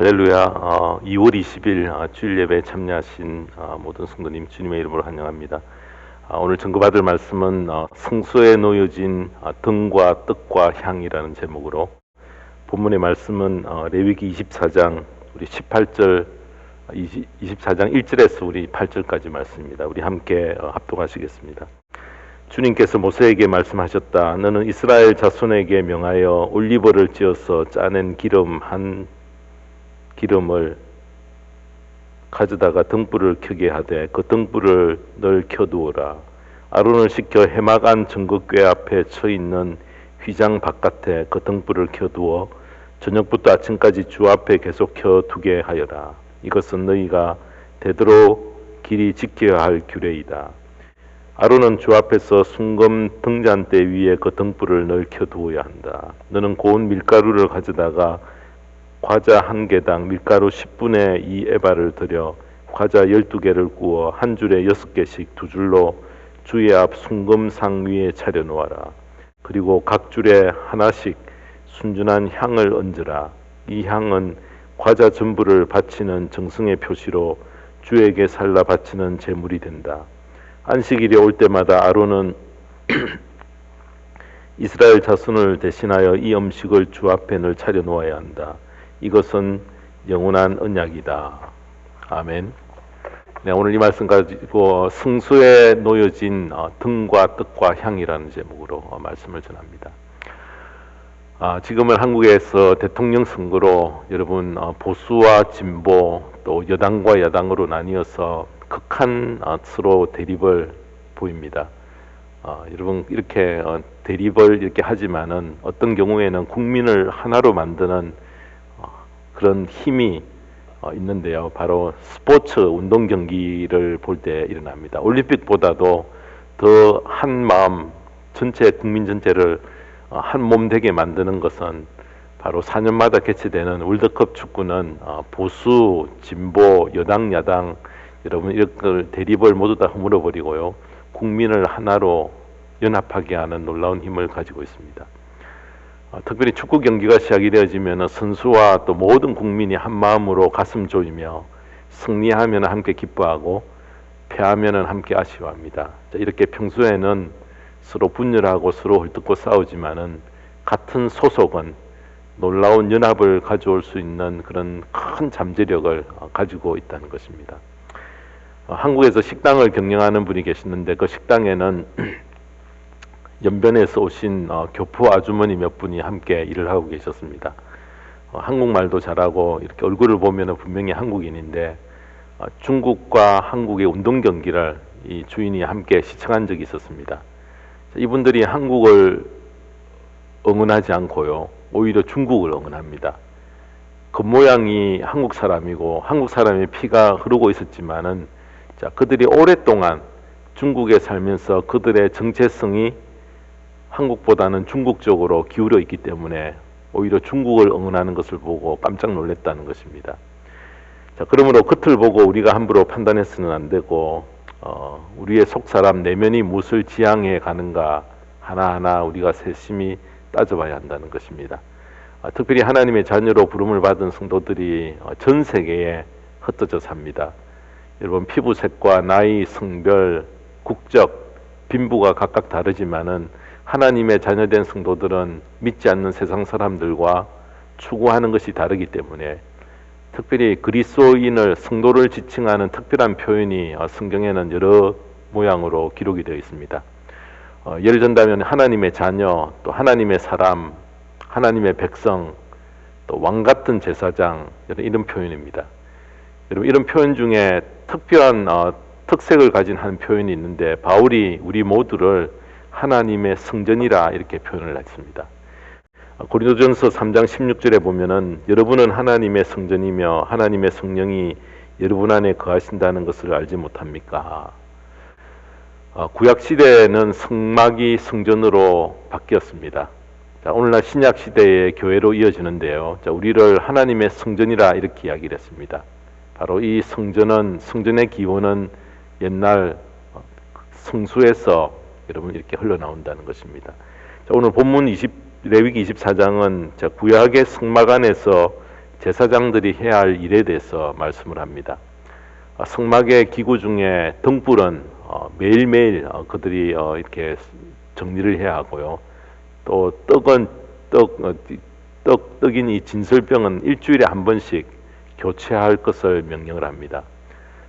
할렐루야. 2월 20일 주일 예배에 참여하신 모든 성도님 주님의 이름으로 환영합니다. 오늘 전거받을 말씀은 성소에 놓여진 등과 떡과 향이라는 제목으로, 본문의 말씀은 레위기 24장 우리 18절 24장 1절에서 우리 8절까지 말씀입니다. 우리 함께 합독하시겠습니다. 주님께서 모세에게 말씀하셨다. 너는 이스라엘 자손에게 명하여 올리브를 찧어서 짜낸 기름을 가져다가 등불을 켜게 하되 그 등불을 늘 켜두어라. 아론을 시켜 해막 안 증거궤 앞에 쳐 있는 휘장 바깥에 그 등불을 켜두어 저녁부터 아침까지 주 앞에 계속 켜두게 하여라. 이것은 너희가 되도록 길이 지켜야 할 규례이다. 아론은 주 앞에서 순금 등잔대 위에 그 등불을 늘 켜두어야 한다. 너는 고운 밀가루를 가져다가 과자 한 개당 밀가루 10분의 2 에바를 들여 과자 12개를 구워 한 줄에 6개씩 두 줄로 주의 앞 순금상 위에 차려 놓아라. 그리고 각 줄에 하나씩 순전한 향을 얹으라. 이 향은 과자 전부를 바치는 정성의 표시로 주에게 살라 바치는 제물이 된다. 안식일이 올 때마다 아론은 이스라엘 자손을 대신하여 이 음식을 주 앞에 늘 차려 놓아야 한다. 이것은 영원한 언약이다. 아멘. 네, 오늘 이 말씀 가지고 성소에 놓여진 등과 떡과 향이라는 제목으로 말씀을 전합니다. 지금은 한국에서 대통령 선거로 여러분 보수와 진보 또 여당과 야당으로 나뉘어서 극한 서로 대립을 보입니다. 여러분 이렇게 대립을 이렇게 하지만은 어떤 경우에는 국민을 하나로 만드는 그런 힘이 있는데요. 바로 스포츠 운동 경기를 볼 때 일어납니다. 올림픽보다도 더 한 마음 전체 국민 전체를 한 몸 되게 만드는 것은 바로 4년마다 개최되는 월드컵 축구는 보수, 진보, 여당, 야당 여러분 이런 대립을 모두 다 허물어버리고요. 국민을 하나로 연합하게 하는 놀라운 힘을 가지고 있습니다. 특별히 축구 경기가 시작이 되어지면 선수와 또 모든 국민이 한 마음으로 가슴 조이며 승리하면 함께 기뻐하고 패하면 함께 아쉬워합니다. 이렇게 평소에는 서로 분열하고 서로 헐뜯고 싸우지만은 같은 소속은 놀라운 연합을 가져올 수 있는 그런 큰 잠재력을 가지고 있다는 것입니다. 한국에서 식당을 경영하는 분이 계시는데 그 식당에는 연변에서 오신 교포 아주머니 몇 분이 함께 일을 하고 계셨습니다. 한국말도 잘하고 이렇게 얼굴을 보면 분명히 한국인인데 중국과 한국의 운동 경기를 이 주인이 함께 시청한 적이 있었습니다. 이분들이 한국을 응원하지 않고요, 오히려 중국을 응원합니다. 겉모양이 한국 사람이고 한국 사람의 피가 흐르고 있었지만은 그들이 오랫동안 중국에 살면서 그들의 정체성이 한국보다는 중국 쪽으로 기울어 있기 때문에 오히려 중국을 응원하는 것을 보고 깜짝 놀랐다는 것입니다. 그러므로 겉을 보고 우리가 함부로 판단해서는 안 되고 우리의 속 사람 내면이 무엇을 지향해 가는가 하나하나 우리가 세심히 따져봐야 한다는 것입니다. 특별히 하나님의 자녀로 부름을 받은 성도들이 전 세계에 흩어져 삽니다. 여러분 피부색과 나이, 성별, 국적, 빈부가 각각 다르지만은 하나님의 자녀된 성도들은 믿지 않는 세상 사람들과 추구하는 것이 다르기 때문에 특별히 그리스도인을 성도를 지칭하는 특별한 표현이 성경에는 여러 모양으로 기록이 되어 있습니다. 예를 든다면 하나님의 자녀, 또 하나님의 사람, 하나님의 백성, 또 왕같은 제사장 이런 표현입니다. 여러분 이런 표현 중에 특별한 특색을 가진 한 표현이 있는데 바울이 우리 모두를 하나님의 성전이라 이렇게 표현을 했습니다. 고린도전서 3장 16절에 보면은 여러분은 하나님의 성전이며 하나님의 성령이 여러분 안에 거하신다는 것을 알지 못합니까? 구약 시대에는 성막이 성전으로 바뀌었습니다. 오늘날 신약 시대의 교회로 이어지는데요. 우리를 하나님의 성전이라 이렇게 이야기를 했습니다. 바로 이 성전의 기원은 옛날 성수에서 여러분 이렇게 흘러나온다는 것입니다. 오늘 본문 레위기 24장은 구약의 성막 안에서 제사장들이 해야 할 일에 대해서 말씀을 합니다. 성막의 기구 중에 등불은 매일매일 그들이 이렇게 정리를 해야 하고요. 또 떡인 이 진설병은 일주일에 한 번씩 교체할 것을 명령을 합니다.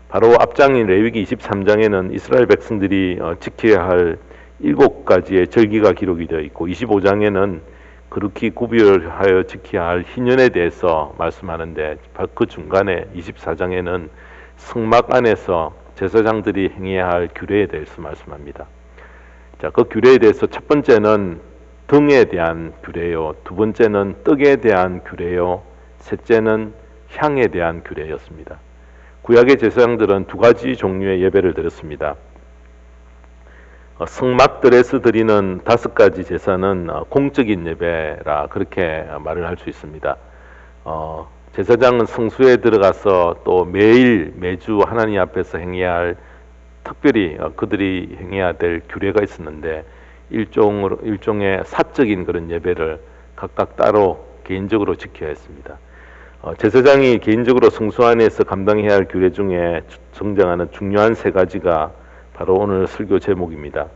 바로 앞장인 레위기 23장에는 이스라엘 백성들이 지켜야 할 7가지의 절기가 기록이 되어 있고 25장에는 그렇게 구별하여 지켜야 할 희년에 대해서 말씀하는데 그 중간에 24장에는 성막 안에서 제사장들이 행해야 할 규례에 대해서 말씀합니다. 자, 그 규례에 대해서 첫 번째는 등에 대한 규례요, 두 번째는 떡에 대한 규례요, 셋째는 향에 대한 규례였습니다. 구약의 제사장들은 2가지 종류의 예배를 드렸습니다. 성막들에서 드리는 5가지 제사는 공적인 예배라 그렇게 말을 할 수 있습니다. 제사장은 성수에 들어가서 또 매주 하나님 앞에서 행해야 할 특별히 그들이 행해야 될 규례가 있었는데 일종의 사적인 그런 예배를 각각 따로 개인적으로 지켜야 했습니다. 제사장이 개인적으로 성수 안에서 감당해야 할 규례 중에 정정하는 중요한 3가지가 바로 오늘 설교 제목입니다.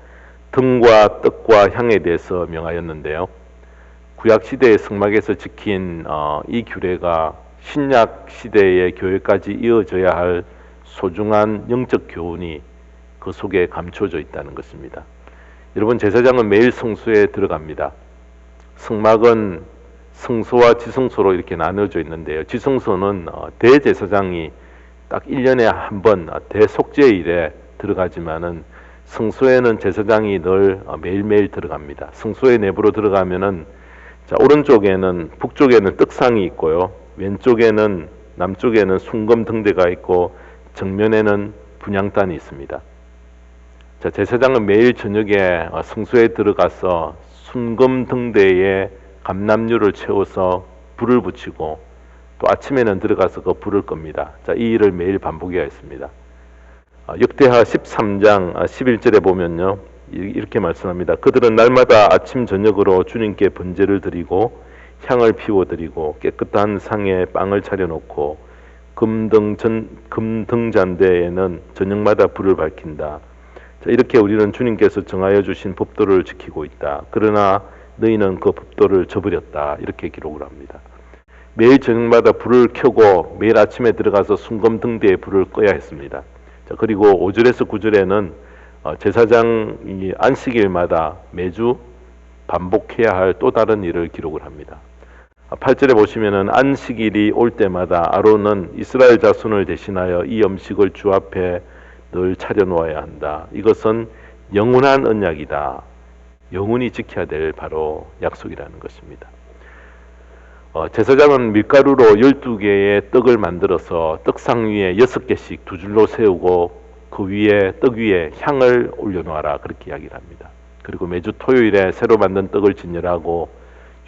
등과 떡과 향에 대해서 명하였는데요. 구약 시대의 성막에서 지킨 이 규례가 신약 시대의 교회까지 이어져야 할 소중한 영적 교훈이 그 속에 감춰져 있다는 것입니다. 여러분, 제사장은 매일 성수에 들어갑니다. 성막은 성소와 지성소로 이렇게 나눠져 있는데요. 지성소는 대제사장이 딱 1년에 한 번 대속죄일에 들어가지만은 성소에는 제사장이 늘 매일매일 들어갑니다. 성소의 내부로 들어가면은 오른쪽에는 북쪽에는 떡상이 있고요. 왼쪽에는 남쪽에는 순금 등대가 있고 정면에는 분향단이 있습니다. 자, 제사장은 매일 저녁에 성소에 들어가서 순금 등대에 감람유를 채워서 불을 붙이고 또 아침에는 들어가서 그 불을 겁니다. 자, 이 일을 매일 반복해야 했습니다. 역대하 13장 11절에 보면요, 이렇게 말씀합니다. 그들은 날마다 아침 저녁으로 주님께 번제를 드리고 향을 피워 드리고 깨끗한 상에 빵을 차려놓고 금등잔대에는 저녁마다 불을 밝힌다. 자, 이렇게 우리는 주님께서 정하여 주신 법도를 지키고 있다. 그러나 너희는 그 법도를 저버렸다. 이렇게 기록을 합니다. 매일 저녁마다 불을 켜고 매일 아침에 들어가서 순금등대에 불을 꺼야 했습니다. 자, 그리고 5절에서 9절에는 제사장이 안식일마다 매주 반복해야 할 또 다른 일을 기록을 합니다. 8절에 보시면은 안식일이 올 때마다 아론은 이스라엘 자손을 대신하여 이 음식을 주 앞에 늘 차려놓아야 한다. 이것은 영원한 언약이다. 영원히 지켜야 될 바로 약속이라는 것입니다. 제사장은 밀가루로 12개의 떡을 만들어서 떡상 위에 6개씩 2줄로 세우고 그 위에 떡 위에 향을 올려놓아라, 그렇게 이야기를 합니다. 그리고 매주 토요일에 새로 만든 떡을 진열하고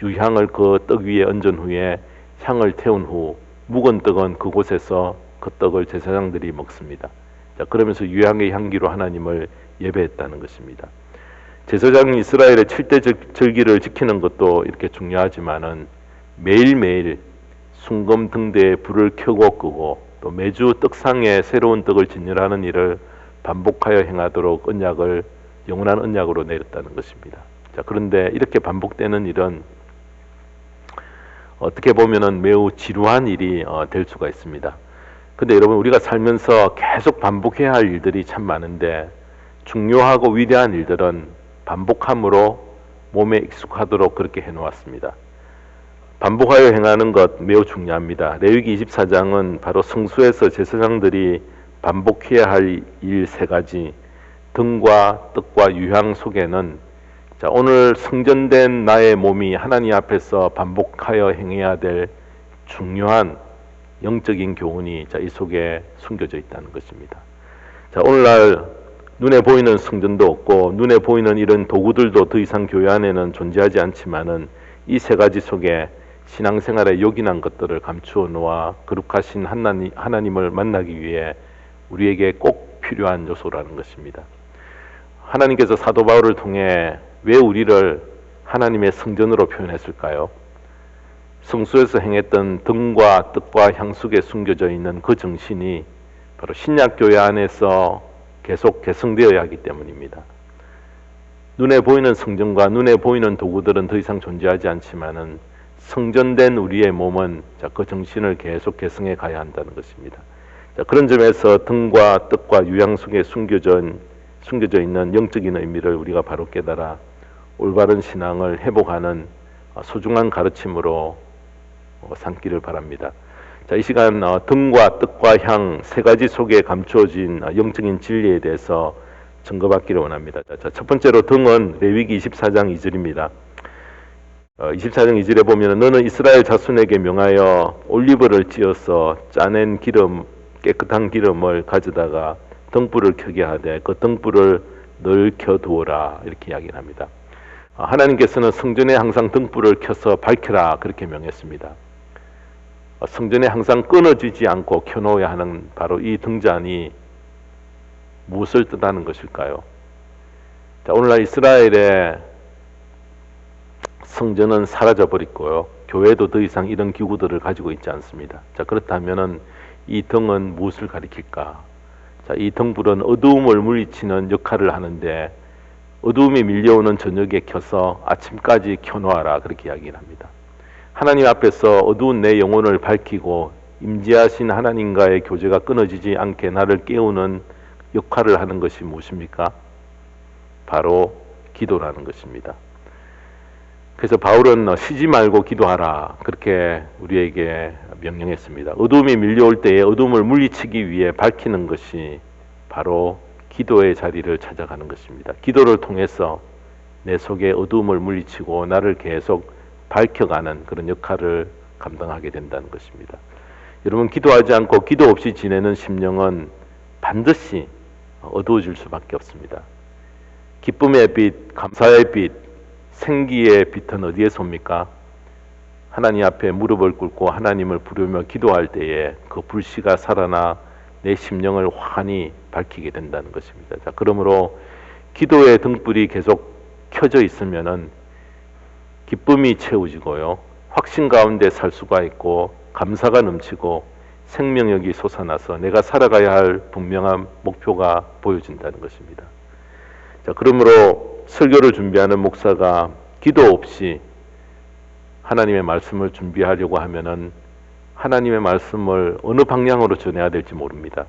유향을 그 떡 위에 얹은 후에 향을 태운 후 묵은 떡은 그곳에서 그 떡을 제사장들이 먹습니다. 자, 그러면서 유향의 향기로 하나님을 예배했다는 것입니다. 제사장이 이스라엘의 7대 절기를 지키는 것도 이렇게 중요하지만은 매일매일 순금 등대에 불을 켜고 끄고 또 매주 떡상에 새로운 떡을 진열하는 일을 반복하여 행하도록 영원한 언약으로 내렸다는 것입니다. 자, 그런데 이렇게 반복되는 일은 어떻게 보면은 매우 지루한 일이 될 수가 있습니다. 근데 여러분, 우리가 살면서 계속 반복해야 할 일들이 참 많은데 중요하고 위대한 일들은 반복함으로 몸에 익숙하도록 그렇게 해놓았습니다. 반복하여 행하는 것 매우 중요합니다. 레위기 24장은 바로 성수에서 제사장들이 반복해야 할 일 3가지, 등과 떡과 유향 속에는 오늘 성전된 나의 몸이 하나님 앞에서 반복하여 행해야 될 중요한 영적인 교훈이 이 속에 숨겨져 있다는 것입니다. 자, 오늘날 눈에 보이는 성전도 없고 눈에 보이는 이런 도구들도 더 이상 교회 안에는 존재하지 않지만은 이 3가지 속에 신앙생활에 요긴한 것들을 감추어 놓아 거룩하신 하나님을 만나기 위해 우리에게 꼭 필요한 요소라는 것입니다. 하나님께서 사도 바울을 통해 왜 우리를 하나님의 성전으로 표현했을까요? 성수에서 행했던 등과 뜻과 향 속에 숨겨져 있는 그 정신이 바로 신약교회 안에서 계속 계승되어야 하기 때문입니다. 눈에 보이는 성전과 눈에 보이는 도구들은 더 이상 존재하지 않지만은 성전된 우리의 몸은 그 정신을 계속 계승해 가야 한다는 것입니다. 그런 점에서 등과 뜻과 유향 속에 숨겨져 있는 영적인 의미를 우리가 바로 깨달아 올바른 신앙을 회복하는 소중한 가르침으로 삼기를 바랍니다. 이 시간 등과 뜻과 향 세 가지 속에 감추어진 영적인 진리에 대해서 증거받기를 원합니다. 첫 번째로 등은 레위기 24장 2절입니다. 24장 2절에 보면 너는 이스라엘 자손에게 명하여 올리브를 찧어서 짜낸 기름 깨끗한 기름을 가져다가 등불을 켜게 하되 그 등불을 늘 켜두어라 이렇게 이야기를 합니다. 하나님께서는 성전에 항상 등불을 켜서 밝혀라 그렇게 명했습니다. 성전에 항상 끊어지지 않고 켜놓아야 하는 바로 이 등잔이 무엇을 뜻하는 것일까요? 오늘날 이스라엘의 성전은 사라져 버렸고요. 교회도 더 이상 이런 기구들을 가지고 있지 않습니다. 그렇다면은 이 등은 무엇을 가리킬까? 이 등불은 어두움을 물리치는 역할을 하는데 어두움이 밀려오는 저녁에 켜서 아침까지 켜놓아라 그렇게 이야기를 합니다. 하나님 앞에서 어두운 내 영혼을 밝히고 임재하신 하나님과의 교제가 끊어지지 않게 나를 깨우는 역할을 하는 것이 무엇입니까? 바로 기도라는 것입니다. 그래서 바울은 쉬지 말고 기도하라 그렇게 우리에게 명령했습니다. 어두움이 밀려올 때에 어두움을 물리치기 위해 밝히는 것이 바로 기도의 자리를 찾아가는 것입니다. 기도를 통해서 내 속에 어두움을 물리치고 나를 계속 밝혀가는 그런 역할을 감당하게 된다는 것입니다. 여러분, 기도하지 않고 기도 없이 지내는 심령은 반드시 어두워질 수밖에 없습니다. 기쁨의 빛, 감사의 빛, 생기의 빛은 어디에서 옵니까? 하나님 앞에 무릎을 꿇고 하나님을 부르며 기도할 때에 그 불씨가 살아나 내 심령을 환히 밝히게 된다는 것입니다. 그러므로 기도의 등불이 계속 켜져 있으면은 기쁨이 채워지고요. 확신 가운데 살 수가 있고 감사가 넘치고 생명력이 솟아나서 내가 살아가야 할 분명한 목표가 보여진다는 것입니다. 그러므로 설교를 준비하는 목사가 기도 없이 하나님의 말씀을 준비하려고 하면은 하나님의 말씀을 어느 방향으로 전해야 될지 모릅니다.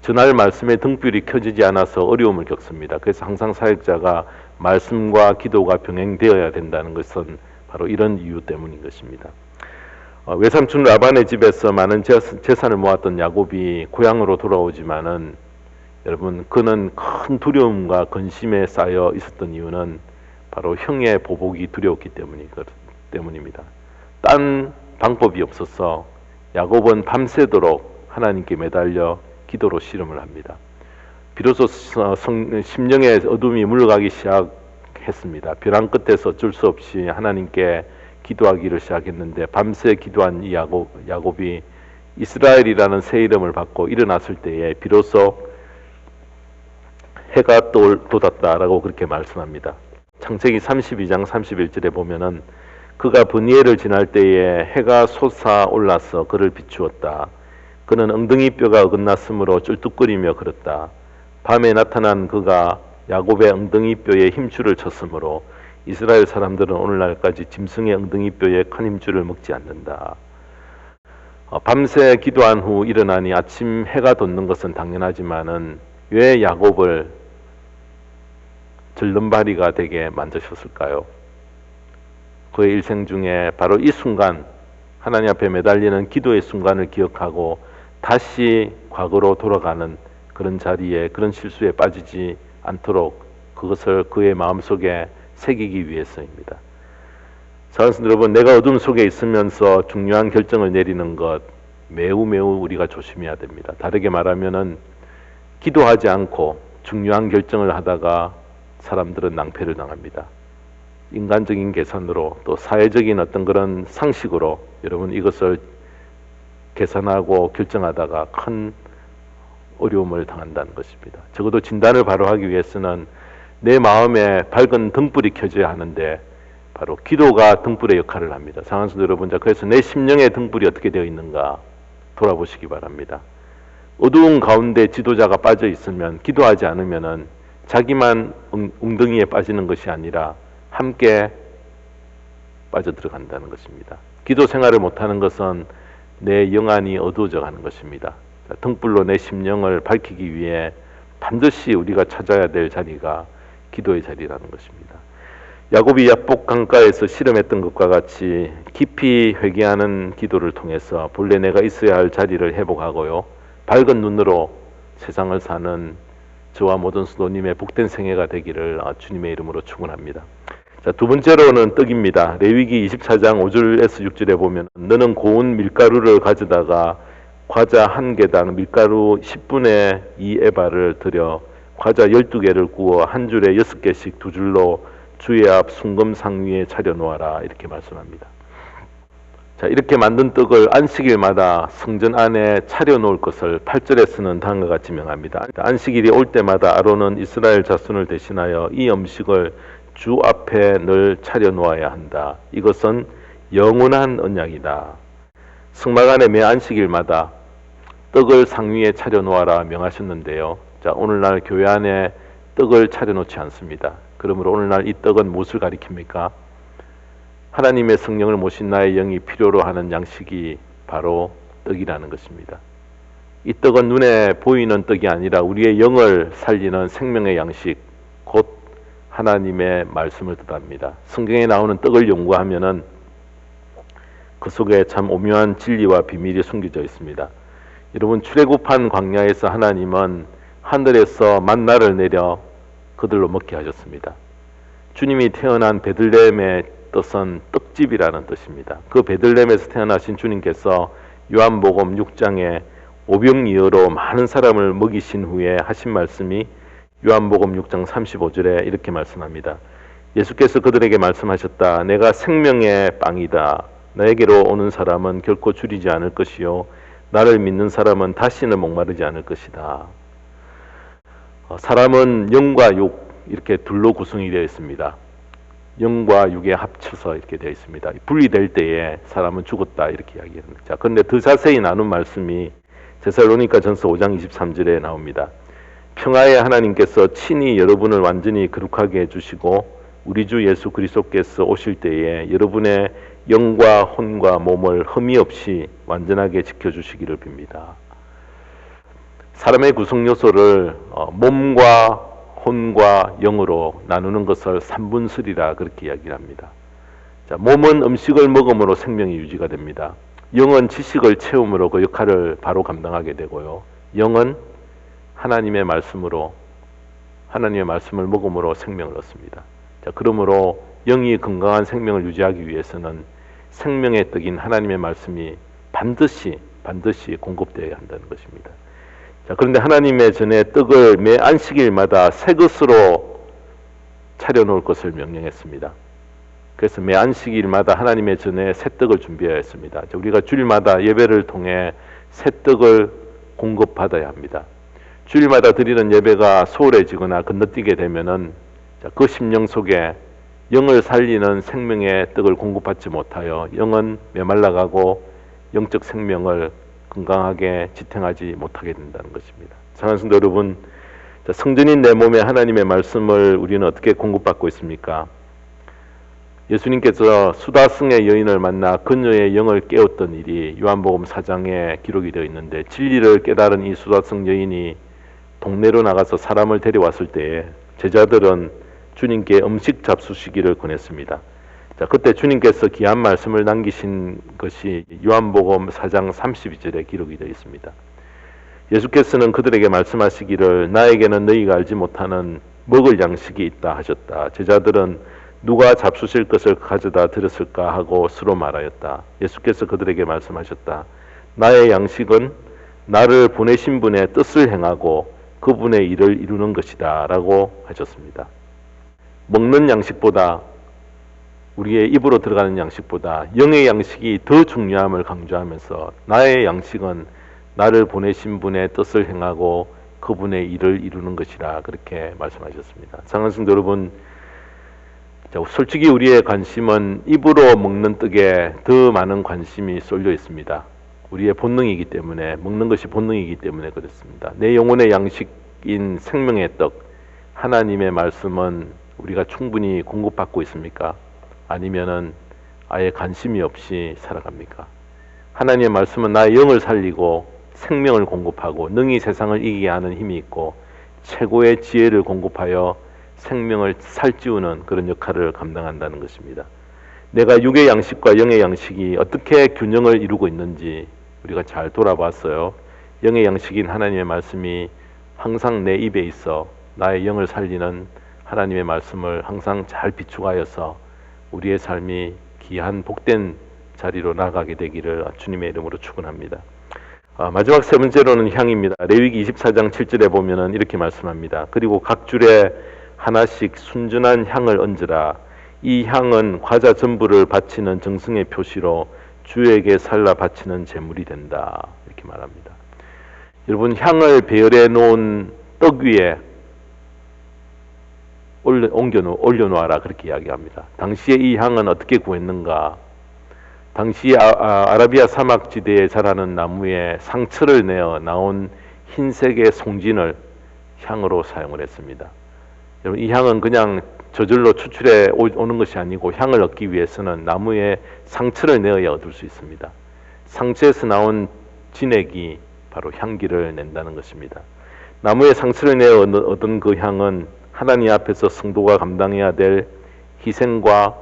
전할 말씀의 등불이 켜지지 않아서 어려움을 겪습니다. 그래서 항상 사역자가 말씀과 기도가 병행되어야 된다는 것은 바로 이런 이유 때문인 것입니다. 외삼촌 라반의 집에서 많은 재산을 모았던 야곱이 고향으로 돌아오지만은 여러분, 그는 큰 두려움과 근심에 쌓여 있었던 이유는 바로 형의 보복이 두려웠기 때문입니다. 딴 방법이 없어서 야곱은 밤새도록 하나님께 매달려 기도로 씨름을 합니다. 비로소 심령의 어둠이 물러가기 시작했습니다. 벼랑 끝에서 어쩔 수 없이 하나님께 기도하기를 시작했는데 밤새 기도한 이 야곱이 이스라엘이라는 새 이름을 받고 일어났을 때에 비로소 해가 돋았다라고 그렇게 말씀합니다. 창세기 32장 31절에 보면은 그가 브니엘을 지날 때에 해가 솟아올라서 그를 비추었다. 그는 엉덩이뼈가 어긋났으므로 쩔뚝거리며 걸었다. 밤에 나타난 그가 야곱의 엉덩이뼈에 힘줄을 쳤으므로 이스라엘 사람들은 오늘날까지 짐승의 엉덩이뼈에 큰 힘줄을 먹지 않는다. 밤새 기도한 후 일어나니 아침 해가 돋는 것은 당연하지만은 왜 야곱을 절름발이가 되게 만드셨을까요? 그의 일생 중에 바로 이 순간, 하나님 앞에 매달리는 기도의 순간을 기억하고 다시 과거로 돌아가는 그런 자리에, 그런 실수에 빠지지 않도록 그것을 그의 마음속에 새기기 위해서입니다. 사랑하는 여러분, 내가 어둠 속에 있으면서 중요한 결정을 내리는 것 매우 우리가 조심해야 됩니다. 다르게 말하면은 기도하지 않고 중요한 결정을 하다가 사람들은 낭패를 당합니다. 인간적인 계산으로 또 사회적인 어떤 그런 상식으로 여러분 이것을 계산하고 결정하다가 큰 어려움을 당한다는 것입니다. 적어도 진단을 바로 하기 위해서는 내 마음에 밝은 등불이 켜져야 하는데 바로 기도가 등불의 역할을 합니다. 사랑하는 성도 여러분, 그래서 내 심령의 등불이 어떻게 되어 있는가 돌아보시기 바랍니다. 어두운 가운데 지도자가 빠져 있으면, 기도하지 않으면은 자기만 웅덩이에 빠지는 것이 아니라 함께 빠져들어간다는 것입니다. 기도 생활을 못하는 것은 내 영안이 어두워져 가는 것입니다. 등불로 내 심령을 밝히기 위해 반드시 우리가 찾아야 될 자리가 기도의 자리라는 것입니다. 야곱이 야복 강가에서 실험했던 것과 같이 깊이 회개하는 기도를 통해서 본래 내가 있어야 할 자리를 회복하고요, 밝은 눈으로 세상을 사는 저와 모든 수도님의 복된 생애가 되기를 주님의 이름으로 축원합니다. 자, 두 번째로는 떡입니다. 레위기 24장 5절에서 6절에 보면 너는 고운 밀가루를 가져다가 과자 한 개당 밀가루 10분의 2 에바를 들여 과자 12개를 구워 한 줄에 6개씩 두 줄로 주의 앞 순금상 위에 차려 놓아라, 이렇게 말씀합니다. 자, 이렇게 만든 떡을 안식일마다 성전 안에 차려 놓을 것을 8절에서는 다음과 같이 명합니다. 안식일이 올 때마다 아론은 이스라엘 자손을 대신하여 이 음식을 주 앞에 늘 차려 놓아야 한다. 이것은 영원한 언약이다. 성막 안에 매 안식일마다 떡을 상 위에 차려 놓아라 명하셨는데요. 자, 오늘날 교회 안에 떡을 차려 놓지 않습니다. 그러므로 오늘날 이 떡은 무엇을 가리킵니까? 하나님의 성령을 모신 나의 영이 필요로 하는 양식이 바로 떡이라는 것입니다. 이 떡은 눈에 보이는 떡이 아니라 우리의 영을 살리는 생명의 양식, 곧 하나님의 말씀을 뜻합니다. 성경에 나오는 떡을 연구하면은 그 속에 참 오묘한 진리와 비밀이 숨겨져 있습니다. 여러분, 출애굽한 광야에서 하나님은 하늘에서 만나를 내려 그들로 먹게 하셨습니다. 주님이 태어난 베들레헴의 뜻은 떡집이라는 뜻입니다. 그 베들레헴에서 태어나신 주님께서 요한복음 6장에 오병이어로 많은 사람을 먹이신 후에 하신 말씀이 요한복음 6장 35절에 이렇게 말씀합니다. 예수께서 그들에게 말씀하셨다. 내가 생명의 빵이다. 나에게로 오는 사람은 결코 줄이지 않을 것이요 나를 믿는 사람은 다시는 목마르지 않을 것이다. 사람은 영과 육, 이렇게 둘로 구성이 되어 있습니다. 영과 육에 합쳐서 이렇게 되어 있습니다. 분리될 때에 사람은 죽었다, 이렇게 이야기합니다. 자, 그런데 더 자세히 나눈 말씀이 데살로니가전서 5장 23절에 나옵니다. 평화의 하나님께서 친히 여러분을 완전히 거룩하게 해주시고 우리 주 예수 그리스도께서 오실 때에 여러분의 영과 혼과 몸을 흠이 없이 완전하게 지켜주시기를 빕니다. 사람의 구성 요소를 몸과 혼과 영으로 나누는 것을 삼분술이라 그렇게 이야기를 합니다. 자, 몸은 음식을 먹음으로 생명이 유지가 됩니다. 영은 지식을 채움으로 그 역할을 바로 감당하게 되고요. 영은 하나님의 말씀으로, 하나님의 말씀을 먹음으로 생명을 얻습니다. 자, 그러므로 영이 건강한 생명을 유지하기 위해서는 생명의 떡인 하나님의 말씀이 반드시 공급되어야 한다는 것입니다. 자, 그런데 하나님의 전에 떡을 매 안식일마다 새 것으로 차려놓을 것을 명령했습니다. 그래서 매 안식일마다 하나님의 전에 새 떡을 준비해야 했습니다. 자, 우리가 주일마다 예배를 통해 새 떡을 공급받아야 합니다. 주일마다 드리는 예배가 소홀해지거나 건너뛰게 되면은 그 심령 속에 영을 살리는 생명의 떡을 공급받지 못하여 영은 메말라가고 영적 생명을 건강하게 지탱하지 못하게 된다는 것입니다. 사랑하는 성도 여러분, 성전인 내 몸에 하나님의 말씀을 우리는 어떻게 공급받고 있습니까? 예수님께서 수다승의 여인을 만나 그녀의 영을 깨웠던 일이 요한복음 4장에 기록이 되어 있는데, 진리를 깨달은 이 수다승 여인이 동네로 나가서 사람을 데려왔을 때에 제자들은 주님께 음식 잡수시기를 권했습니다. 자, 그때 주님께서 귀한 말씀을 남기신 것이 요한복음 4장 32절에 기록이 되어 있습니다. 예수께서는 그들에게 말씀하시기를 나에게는 너희가 알지 못하는 먹을 양식이 있다 하셨다. 제자들은 누가 잡수실 것을 가져다 드렸을까 하고 서로 말하였다. 예수께서 그들에게 말씀하셨다. 나의 양식은 나를 보내신 분의 뜻을 행하고 그분의 일을 이루는 것이다 라고 하셨습니다. 먹는 양식보다, 우리의 입으로 들어가는 양식보다 영의 양식이 더 중요함을 강조하면서 나의 양식은 나를 보내신 분의 뜻을 행하고 그분의 일을 이루는 것이라 그렇게 말씀하셨습니다. 사랑하는 성도 여러분, 자, 솔직히 우리의 관심은 입으로 먹는 떡에 더 많은 관심이 쏠려 있습니다. 우리의 본능이기 때문에, 먹는 것이 본능이기 때문에 그렇습니다. 내 영혼의 양식인 생명의 떡, 하나님의 말씀은 우리가 충분히 공급받고 있습니까? 아니면은 아예 관심이 없이 살아갑니까? 하나님의 말씀은 나의 영을 살리고 생명을 공급하고 능히 세상을 이기게 하는 힘이 있고 최고의 지혜를 공급하여 생명을 살찌우는 그런 역할을 감당한다는 것입니다. 내가 육의 양식과 영의 양식이 어떻게 균형을 이루고 있는지 우리가 잘 돌아봤어요. 영의 양식인 하나님의 말씀이 항상 내 입에 있어 나의 영을 살리는 하나님의 말씀을 항상 잘 비추하여서 우리의 삶이 귀한 복된 자리로 나가게 되기를 주님의 이름으로 축원합니다. 마지막 세 번째로는 향입니다. 레위기 24장 7절에 보면은 이렇게 말씀합니다. 그리고 각 줄에 하나씩 순전한 향을 얹으라. 이 향은 과자 전부를 바치는 정승의 표시로 주에게 살라 바치는 제물이 된다. 이렇게 말합니다. 여러분, 향을 배열해 놓은 떡 위에 올려놓아라 그렇게 이야기합니다. 당시에 이 향은 어떻게 구했는가? 당시 아라비아 사막지대에 자라는 나무에 상처를 내어 나온 흰색의 송진을 향으로 사용을 했습니다. 여러분, 이 향은 그냥 저절로 추출해 오는 것이 아니고 향을 얻기 위해서는 나무에 상처를 내어야 얻을 수 있습니다. 상처에서 나온 진액이 바로 향기를 낸다는 것입니다. 나무에 상처를 내어 얻은 그 향은 하나님 앞에서 성도가 감당해야 될 희생과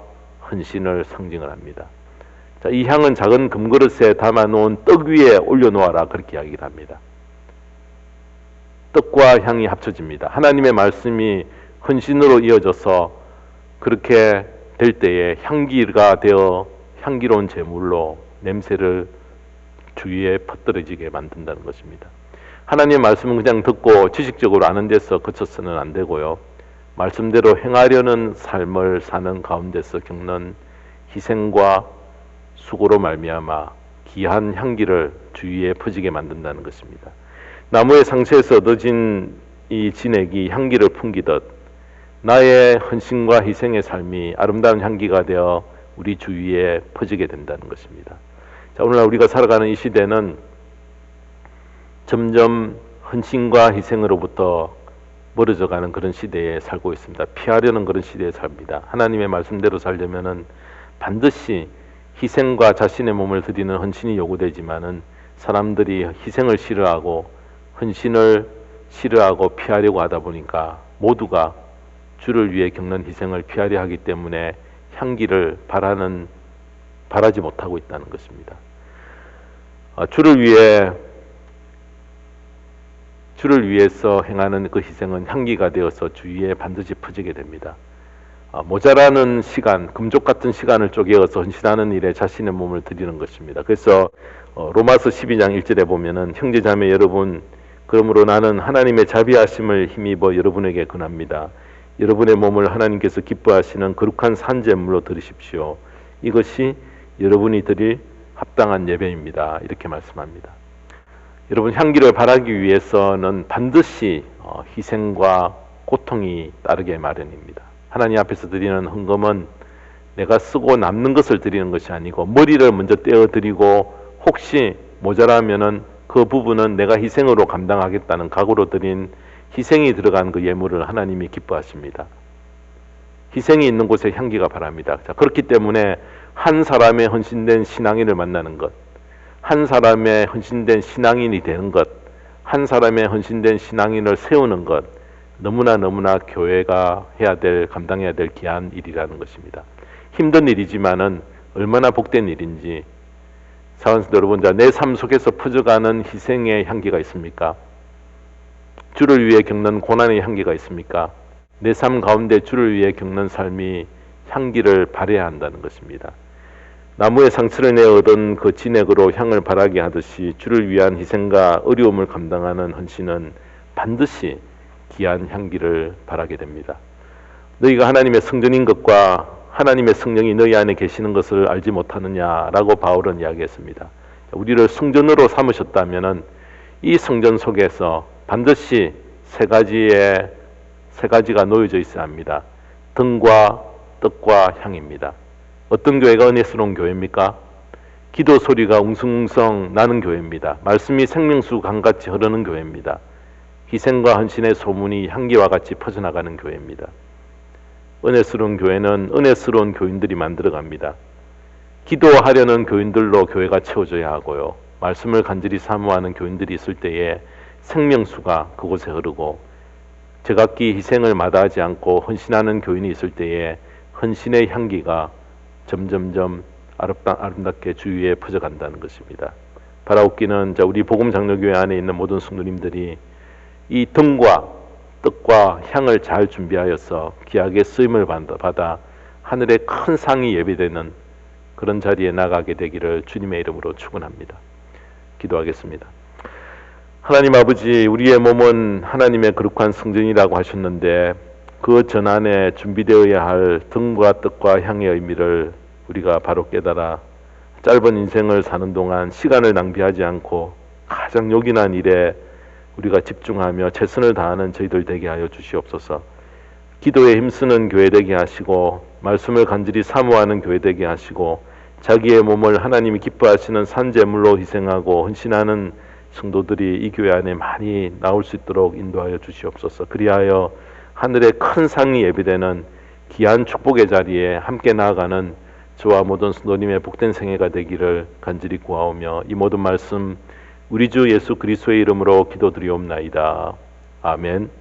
헌신을 상징을 합니다. 자, 이 향은 작은 금그릇에 담아놓은 떡 위에 올려놓아라 그렇게 이야기를 합니다. 떡과 향이 합쳐집니다. 하나님의 말씀이 헌신으로 이어져서 그렇게 될 때에 향기가 되어 향기로운 제물로 냄새를 주위에 퍼뜨려지게 만든다는 것입니다. 하나님의 말씀은 그냥 듣고 지식적으로 아는 데서 그쳐서는 안 되고요. 말씀대로 행하려는 삶을 사는 가운데서 겪는 희생과 수고로 말미암아 귀한 향기를 주위에 퍼지게 만든다는 것입니다. 나무의 상처에서 얻어진 이 진액이 향기를 풍기듯 나의 헌신과 희생의 삶이 아름다운 향기가 되어 우리 주위에 퍼지게 된다는 것입니다. 자, 오늘날 우리가 살아가는 이 시대는 점점 헌신과 희생으로부터 멀어져가는 그런 시대에 살고 있습니다. 피하려는 그런 시대에 삽니다. 하나님의 말씀대로 살려면은 반드시 희생과 자신의 몸을 드리는 헌신이 요구되지만은 사람들이 희생을 싫어하고 헌신을 싫어하고 피하려고 하다 보니까 모두가 주를 위해 겪는 희생을 피하려 하기 때문에 향기를 바라지 못하고 있다는 것입니다. 주를 위해서 행하는 그 희생은 향기가 되어서 주위에 반드시 퍼지게 됩니다. 모자라는 시간, 금족 같은 시간을 쪼개어서 헌신하는 일에 자신의 몸을 드리는 것입니다. 그래서 로마서 12장 1절에 보면은 형제자매 여러분, 그러므로 나는 하나님의 자비하심을 힘입어 여러분에게 권합니다. 여러분의 몸을 하나님께서 기뻐하시는 거룩한 산제물로 드리십시오. 이것이 여러분이 드릴 합당한 예배입니다. 이렇게 말씀합니다. 여러분, 향기를 바라기 위해서는 반드시 희생과 고통이 따르게 마련입니다. 하나님 앞에서 드리는 헌금은 내가 쓰고 남는 것을 드리는 것이 아니고 머리를 먼저 떼어드리고 혹시 모자라면은 그 부분은 내가 희생으로 감당하겠다는 각오로 드린 희생이 들어간 그 예물을 하나님이 기뻐하십니다. 희생이 있는 곳에 향기가 바랍니다. 자, 그렇기 때문에 한 사람의 헌신된 신앙인을 만나는 것, 한 사람의 헌신된 신앙인이 되는 것, 한 사람의 헌신된 신앙인을 세우는 것, 너무나 교회가 감당해야 될 귀한 일이라는 것입니다. 힘든 일이지만은 얼마나 복된 일인지, 사원들 여러분, 내 삶 속에서 퍼져가는 희생의 향기가 있습니까? 주를 위해 겪는 고난의 향기가 있습니까? 내 삶 가운데 주를 위해 겪는 삶이 향기를 발해야 한다는 것입니다. 나무의 상처를 내어 얻은 그 진액으로 향을 발하게 하듯이 주를 위한 희생과 어려움을 감당하는 헌신은 반드시 귀한 향기를 발하게 됩니다. 너희가 하나님의 성전인 것과 하나님의 성령이 너희 안에 계시는 것을 알지 못하느냐라고 바울은 이야기했습니다. 우리를 성전으로 삼으셨다면은 이 성전 속에서 반드시 세 가지가 놓여져 있어야 합니다. 등과 뜻과 향입니다. 어떤 교회가 은혜스러운 교회입니까? 기도 소리가 웅성웅성 나는 교회입니다. 말씀이 생명수 강같이 흐르는 교회입니다. 희생과 헌신의 소문이 향기와 같이 퍼져나가는 교회입니다. 은혜스러운 교회는 은혜스러운 교인들이 만들어갑니다. 기도하려는 교인들로 교회가 채워져야 하고요. 말씀을 간절히 사모하는 교인들이 있을 때에 생명수가 그곳에 흐르고 제각기 희생을 마다하지 않고 헌신하는 교인이 있을 때에 헌신의 향기가 점점점 아름답게 주위에 퍼져간다는 것입니다. 바라옵기는 우리 복음장로교회 안에 있는 모든 성도님들이 이 등과 뜻과 향을 잘 준비하여서 귀하게 쓰임을 받아 하늘의 큰 상이 예비되는 그런 자리에 나가게 되기를 주님의 이름으로 축원합니다. 기도하겠습니다. 하나님 아버지, 우리의 몸은 하나님의 거룩한 성전이라고 하셨는데 그 전안에 준비되어야 할 등과 뜻과 향의 의미를 우리가 바로 깨달아 짧은 인생을 사는 동안 시간을 낭비하지 않고 가장 요긴한 일에 우리가 집중하며 최선을 다하는 저희들 되게 하여 주시옵소서. 기도에 힘쓰는 교회 되게 하시고 말씀을 간절히 사모하는 교회 되게 하시고 자기의 몸을 하나님이 기뻐하시는 산제물로 희생하고 헌신하는 성도들이 이 교회 안에 많이 나올 수 있도록 인도하여 주시옵소서. 그리하여 하늘의 큰 상이 예비되는 귀한 축복의 자리에 함께 나아가는 저와 모든 성도님의 복된 생애가 되기를 간절히 구하오며 이 모든 말씀 우리 주 예수 그리스도의 이름으로 기도드리옵나이다. 아멘.